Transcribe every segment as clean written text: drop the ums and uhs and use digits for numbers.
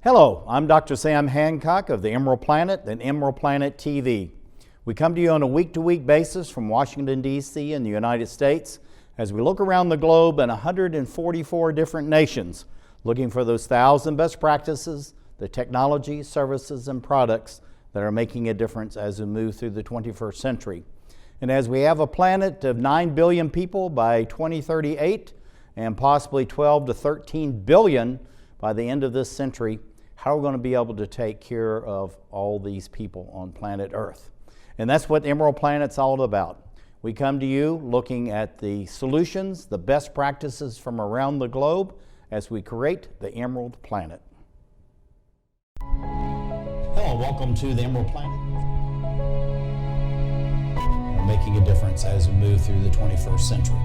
Hello, I'm Dr. Sam Hancock of the Emerald Planet and Emerald Planet TV. We come to you on a week-to-week basis from Washington, D.C. in the United States as we look around the globe in 144 different nations, looking for those 1,000 best practices, the technology, services, and products that are making a difference as we move through the 21st century. And as we have a planet of 9 billion people by 2038 and possibly 12 to 13 billion by the end of this century, how are we going to be able to take care of all these people on planet Earth? And that's what Emerald Planet's all about. We come to you looking at the solutions, the best practices from around the globe as we create the Emerald Planet. Hello, welcome to the Emerald Planet. We're making a difference as we move through the 21st century.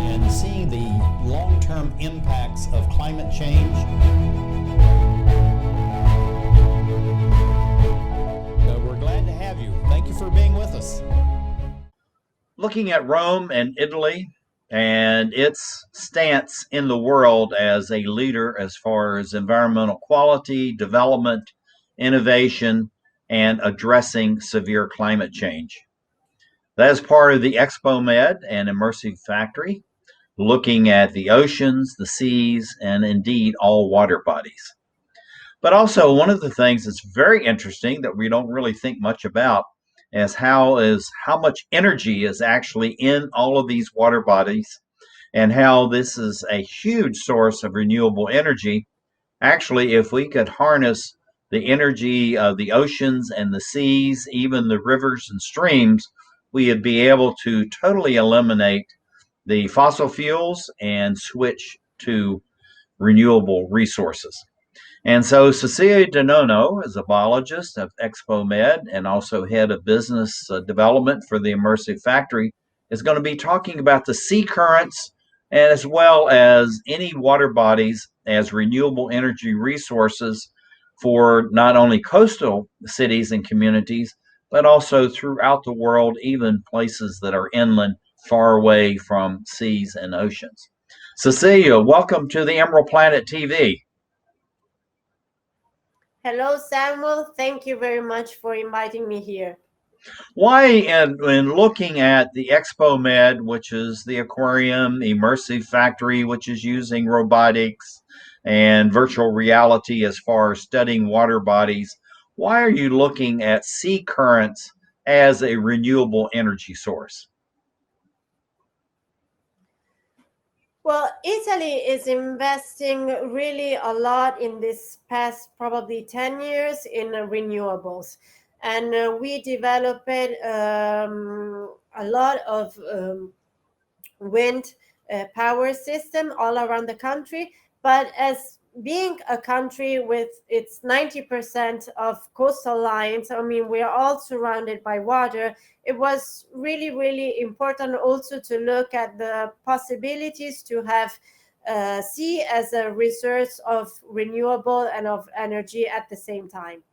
And seeing the long-term impacts of climate change. We're glad to have you. Thank you for being with us. Looking at Rome and Italy and its stance in the world as a leader as far as environmental quality, development, innovation, and addressing severe climate change. That is part of the Expomed and Immersive Factory, looking at the oceans, the seas, and indeed all water bodies. But also one of the things that's very interesting that we don't really think much about is how much energy is actually in all of these water bodies and how this is a huge source of renewable energy. Actually, if we could harness the energy of the oceans and the seas, even the rivers and streams, we would be able to totally eliminate the fossil fuels and switch to renewable resources. And so Cecilia Donno is a biologist of Expomed and also head of business development for the Immersive Factory, is going to be talking about the sea currents as well as any water bodies as renewable energy resources for not only coastal cities and communities, but also throughout the world, even places that are inland, far away from seas and oceans. Cecilia, welcome to the Emerald Planet TV. Hello, Samuel. Thank you very much for inviting me here. Why, in looking at the Expomed, which is the aquarium, Immersive Factory, which is using robotics and virtual reality as far as studying water bodies, why are you looking at sea currents as a renewable energy source? Well, Italy is investing really a lot in this past probably 10 years in renewables. And we developed a lot of wind power system all around the country. But as being a country with its 90% of coastal lines, I mean, we're all surrounded by water. It was really, really important also to look at the possibilities to have sea as a resource of renewable and of energy at the same time.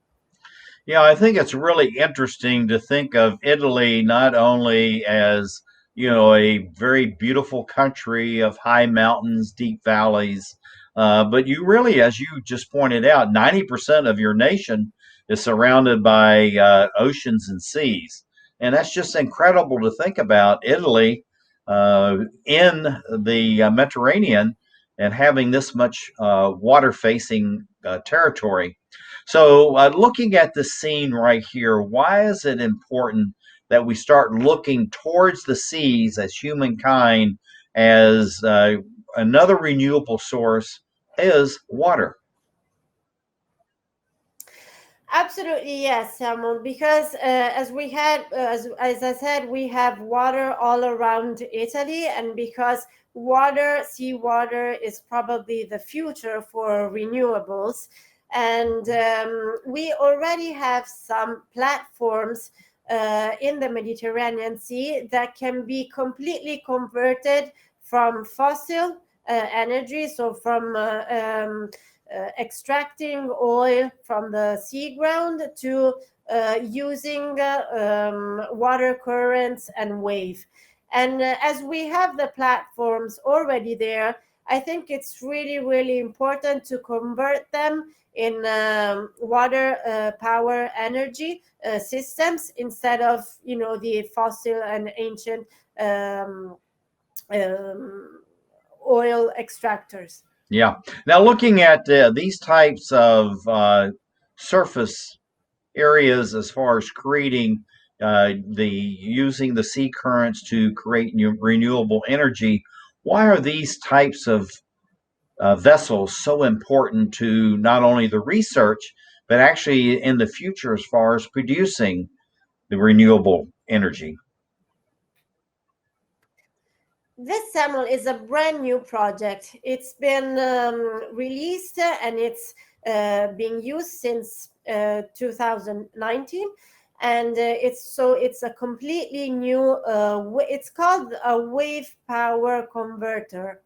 Yeah, I think it's really interesting to think of Italy not only as, a very beautiful country of high mountains, deep valleys, but you really, as you just pointed out, 90% of your nation is surrounded by oceans and seas. And that's just incredible to think about Italy in the Mediterranean and having this much water-facing territory. So looking at the scene right here, why is it important that we start looking towards the seas as humankind as another renewable source is water? Absolutely, yes, Samuel, because as I said, we have water all around Italy, and because seawater is probably the future for renewables. And we already have some platforms in the Mediterranean Sea that can be completely converted from fossil energy, so from extracting oil from the sea ground to using water currents and wave. And as we have the platforms already there, I think it's really, really important to convert them in water power energy systems instead of, the fossil and ancient um, um, oil extractors. Yeah. Now, looking at these types of surface areas as far as creating the using the sea currents to create new renewable energy, why are these types of vessels so important to not only the research but actually in the future as far as producing the renewable energy? This Samuel is a brand new project. It's been released and it's being used since 2019, and it's a completely new. It's called a wave power converter.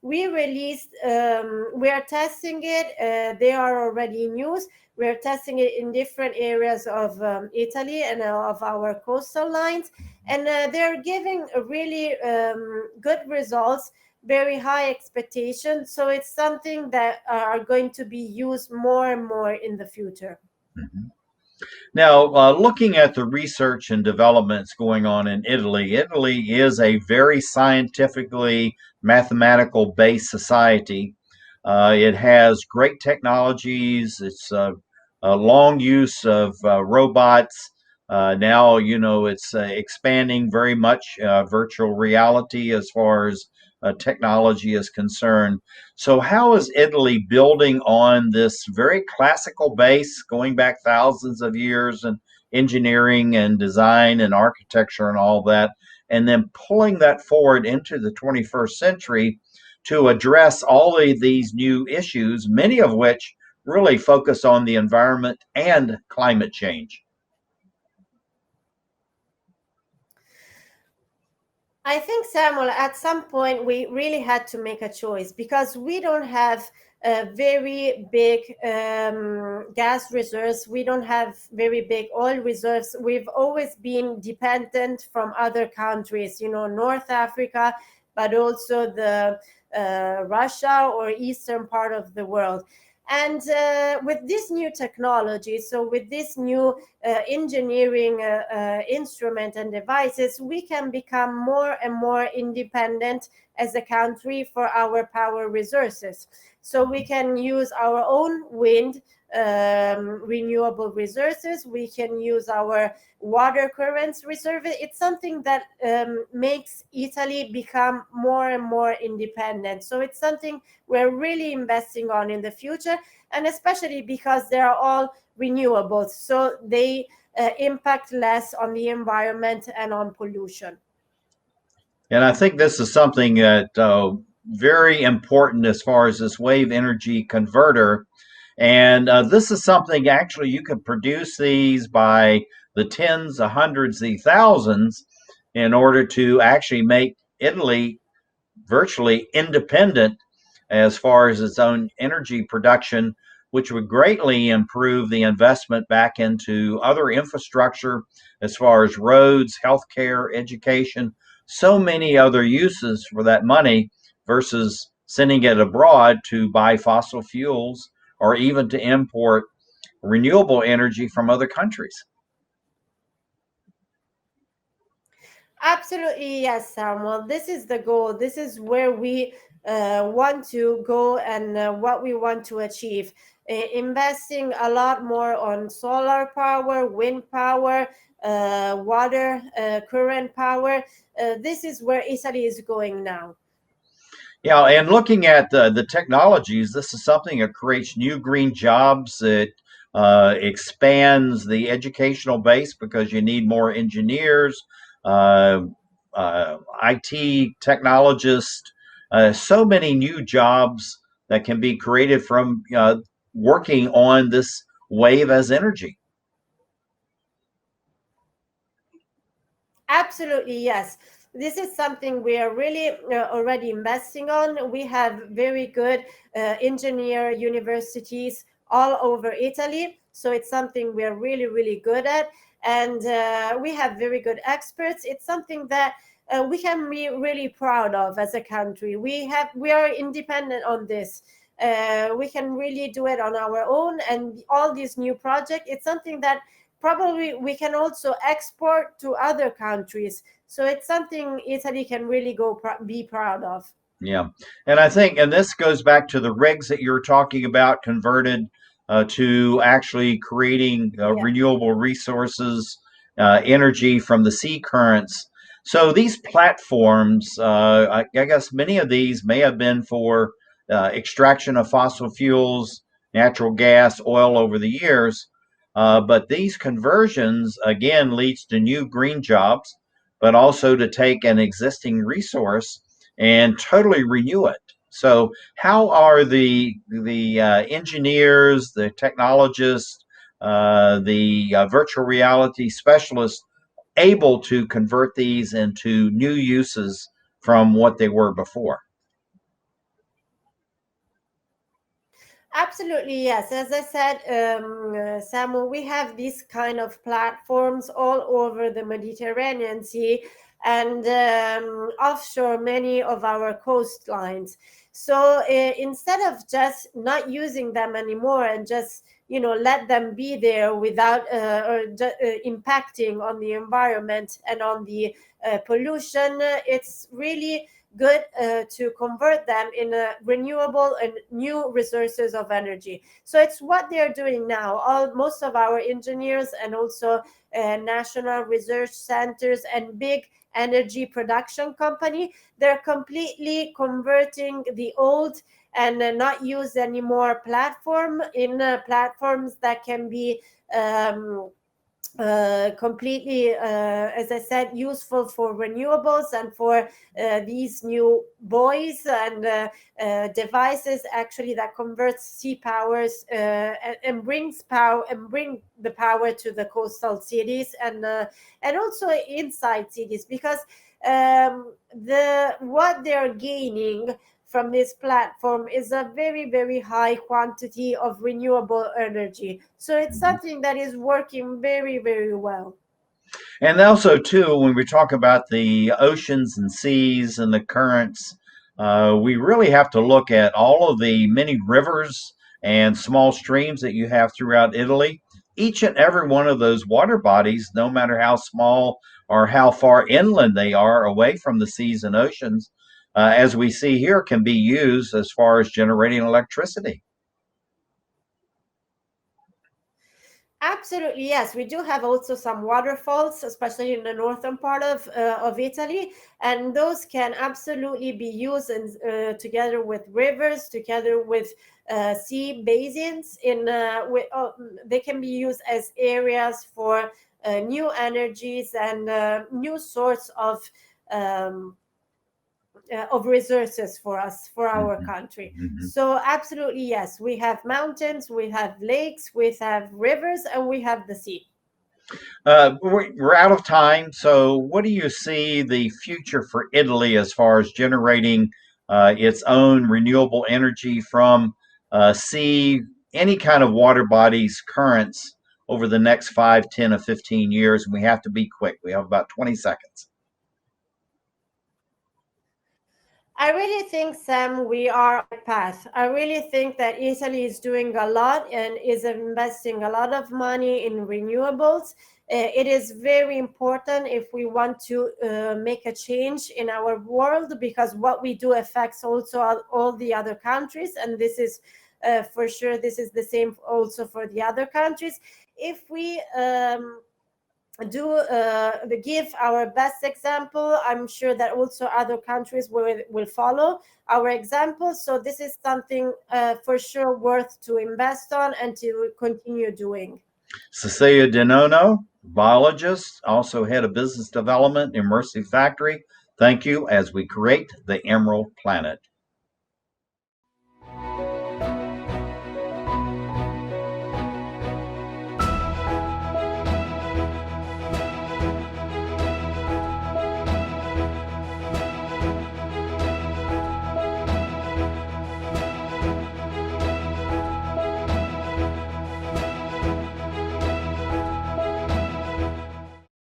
We released. We are testing it. They are already in use. We are testing it in different areas of Italy and of our coastal lines, and they're giving a really good results, very high expectations, so it's something that are going to be used more and more in the future. Mhm. Now, looking at the research and developments going on in Italy, Italy is a very scientifically mathematical based society. It has great technologies. It's a long use of robots. Now, it's expanding very much virtual reality as far as technology is concerned. So, how is Italy building on this very classical base going back thousands of years and engineering and design and architecture and all that, and then pulling that forward into the 21st century to address all of these new issues, many of which really focus on the environment and climate change? I think, Samuel, at some point we really had to make a choice because we don't have very big gas reserves. We don't have very big oil reserves. We've always been dependent from other countries, North Africa, but also the Russia or eastern part of the world. And with this new technology, so with this new engineering instrument and devices, we can become more and more independent as a country for our power resources. So we can use our own wind renewable resources. We can use our water currents reserve. It's something that makes Italy become more and more independent. So it's something we're really investing on in the future, and especially because they are all renewables, so they impact less on the environment and on pollution. And I think this is something that very important as far as this wave energy converter. And this is something actually you could produce these by the tens, the hundreds, the thousands in order to actually make Italy virtually independent as far as its own energy production, which would greatly improve the investment back into other infrastructure as far as roads, healthcare, education, so many other uses for that money versus sending it abroad to buy fossil fuels or even to import renewable energy from other countries. Absolutely, yes, Samuel. This is the goal. This is where we want to go and what we want to achieve. Investing a lot more on solar power, wind power, water, current power. This is where Italy is going now. Yeah, and looking at the technologies, this is something that creates new green jobs. It expands the educational base because you need more engineers, uh, IT technologists, so many new jobs that can be created from working on this wave as energy. Absolutely, yes. This is something we are really already investing on. We have very good engineer universities all over Italy. So it's something we're really, really good at. And we have very good experts. It's something that we can be really proud of as a country. We are independent on this. We can really do it on our own, and all these new projects, it's something that probably we can also export to other countries. So it's something Italy can really be proud of. Yeah. And I think, and this goes back to the rigs that you're talking about converted to actually creating Yeah. renewable resources, energy from the sea currents. So these platforms, I guess many of these may have been for extraction of fossil fuels, natural gas, oil over the years. But these conversions, again, leads to new green jobs, but also to take an existing resource and totally renew it. So, how are the engineers, the technologists, the virtual reality specialists able to convert these into new uses from what they were before? Absolutely, yes. As I said, Samu, we have these kind of platforms all over the Mediterranean Sea and offshore many of our coastlines. So instead of just not using them anymore and just let them be there without impacting on the environment and on the pollution, it's really good to convert them in renewable and new resources of energy. So it's what they're doing now. Most of our engineers and also national research centers and big energy production company, they're completely converting the old and not used anymore platform in platforms that can be completely, as I said, useful for renewables and for these new buoys and devices actually that converts sea powers and brings power and bring the power to the coastal cities and also inside cities, because what they're gaining from this platform is a very, very high quantity of renewable energy. So it's something that is working very, very well. And also, too, when we talk about the oceans and seas and the currents, we really have to look at all of the many rivers and small streams that you have throughout Italy. Each and every one of those water bodies, no matter how small or how far inland they are away from the seas and oceans, as we see here, can be used as far as generating electricity. Absolutely, yes. We do have also some waterfalls, especially in the northern part of Italy, and those can absolutely be used together with rivers, together with sea basins. They can be used as areas for new energies and new sorts of resources for us, for our Mhm, country. mhm. So absolutely, yes, we have mountains, we have lakes, we have rivers, and we have the sea. We're out of time. So, what do you see the future for Italy as far as generating its own renewable energy from sea, any kind of water bodies, currents over the next 5, 10, or 15 years? And we have to be quick. We have about 20 seconds. I really think, Sam, we are on the path. I really think that Italy is doing a lot and is investing a lot of money in renewables. It is very important if we want to make a change in our world, because what we do affects also all the other countries, and this is for sure. This is the same also for the other countries. If we give our best example, I'm sure that also other countries will follow our example. So this is something for sure worth to invest on and to continue doing. Cecilia Donno, biologist, also head of business development, Immersive Factory. Thank you as we create the Emerald Planet.